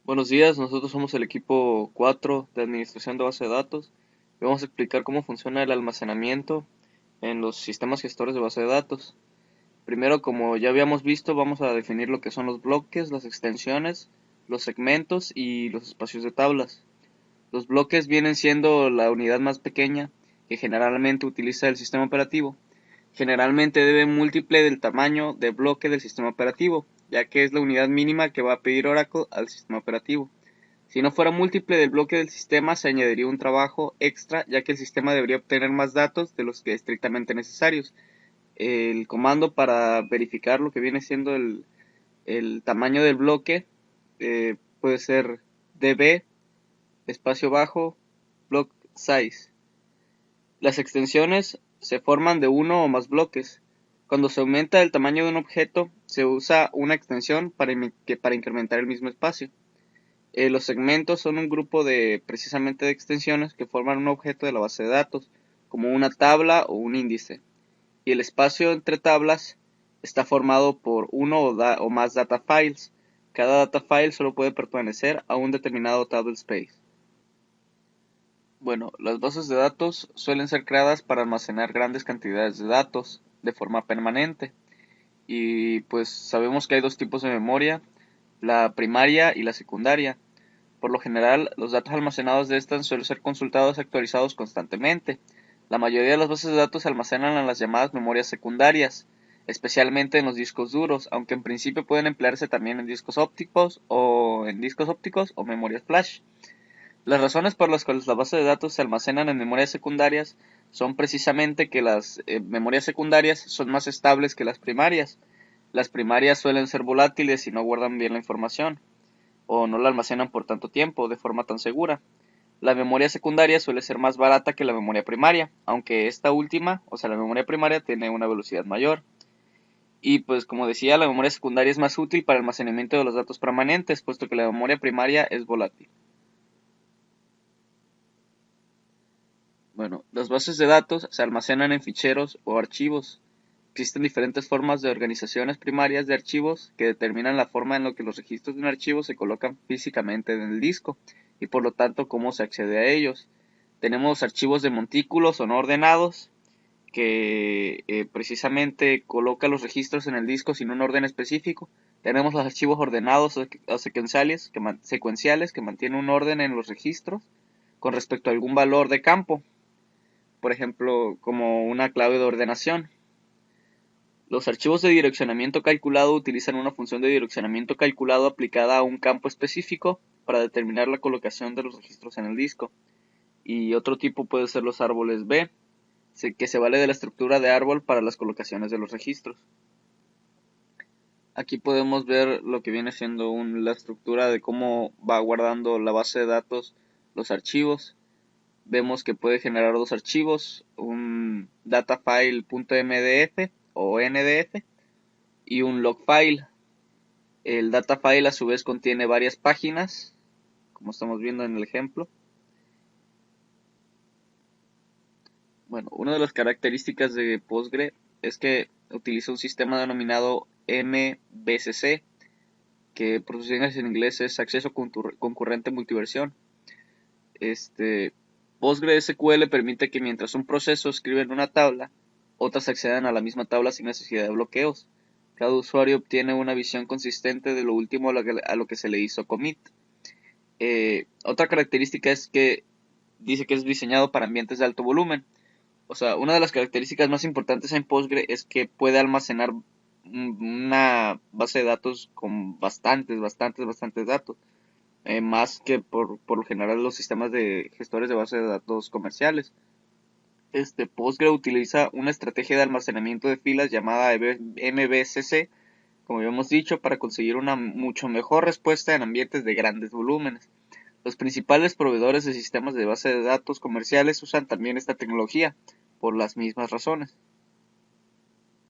Buenos días, nosotros somos el equipo 4 de Administración de Base de Datos y vamos a explicar cómo funciona el almacenamiento en los sistemas gestores de base de datos. Primero, como ya habíamos visto, vamos a definir lo que son los bloques, las extensiones, los segmentos y los espacios de tablas. Los bloques vienen siendo la unidad más pequeña que generalmente utiliza el sistema operativo. Generalmente debe múltiple del tamaño de bloque del sistema operativo, ya que es la unidad mínima que va a pedir Oracle al sistema operativo. Si no fuera múltiple del bloque del sistema, se añadiría un trabajo extra, ya que el sistema debería obtener más datos de los que estrictamente necesarios. El comando para verificar lo que viene siendo el tamaño del bloque puede ser db espacio bajo block size. Las extensiones se forman de uno o más bloques. Cuando se aumenta el tamaño de un objeto, se usa una extensión para incrementar el mismo espacio. Los segmentos son un grupo precisamente de extensiones que forman un objeto de la base de datos, como una tabla o un índice. Y el espacio entre tablas está formado por uno o más data files. Cada data file solo puede pertenecer a un determinado table space. Bueno, las bases de datos suelen ser creadas para almacenar grandes cantidades de datos de forma permanente. Y pues sabemos que hay dos tipos de memoria, la primaria y la secundaria. Por lo general, los datos almacenados de estas suelen ser consultados y actualizados constantemente. La mayoría de las bases de datos se almacenan en las llamadas memorias secundarias, especialmente en los discos duros, aunque en principio pueden emplearse también en discos ópticos o memorias flash. Las razones por las cuales las bases de datos se almacenan en memorias secundarias son precisamente que las memorias secundarias son más estables que las primarias. Las primarias suelen ser volátiles y no guardan bien la información, o no la almacenan por tanto tiempo de forma tan segura. La memoria secundaria suele ser más barata que la memoria primaria, aunque esta última, o sea la memoria primaria, tiene una velocidad mayor. Y pues como decía, la memoria secundaria es más útil para el almacenamiento de los datos permanentes, puesto que la memoria primaria es volátil. Bueno, las bases de datos se almacenan en ficheros o archivos. Existen diferentes formas de organizaciones primarias de archivos que determinan la forma en la que los registros de un archivo se colocan físicamente en el disco y por lo tanto cómo se accede a ellos. Tenemos archivos de montículos o no ordenados que precisamente coloca los registros en el disco sin un orden específico. Tenemos los archivos ordenados o secuenciales que mantienen un orden en los registros con respecto a algún valor de campo, por ejemplo, como una clave de ordenación. Los archivos de direccionamiento calculado utilizan una función de direccionamiento calculado aplicada a un campo específico para determinar la colocación de los registros en el disco. Y otro tipo puede ser los árboles B, que se vale de la estructura de árbol para las colocaciones de los registros. Aquí podemos ver lo que viene siendo la estructura de cómo va guardando la base de datos los archivos. Vemos que puede generar dos archivos, un datafile.mdf o ndf y un logfile. El datafile a su vez contiene varias páginas, como estamos viendo en el ejemplo. Bueno, una de las características de Postgre es que utiliza un sistema denominado MVCC, que por sus siglas en inglés es acceso concurrente multiversión. PostgreSQL permite que mientras un proceso escribe en una tabla, otras accedan a la misma tabla sin necesidad de bloqueos. Cada usuario obtiene una visión consistente de lo último a lo que se le hizo commit. Otra característica es que dice que es diseñado para ambientes de alto volumen. O sea, una de las características más importantes en Postgre es que puede almacenar una base de datos con bastantes datos. Más que por lo general los sistemas de gestores de base de datos comerciales. Postgre utiliza una estrategia de almacenamiento de filas llamada MVCC, como habíamos dicho, para conseguir una mucho mejor respuesta en ambientes de grandes volúmenes. Los principales proveedores de sistemas de base de datos comerciales usan también esta tecnología, por las mismas razones.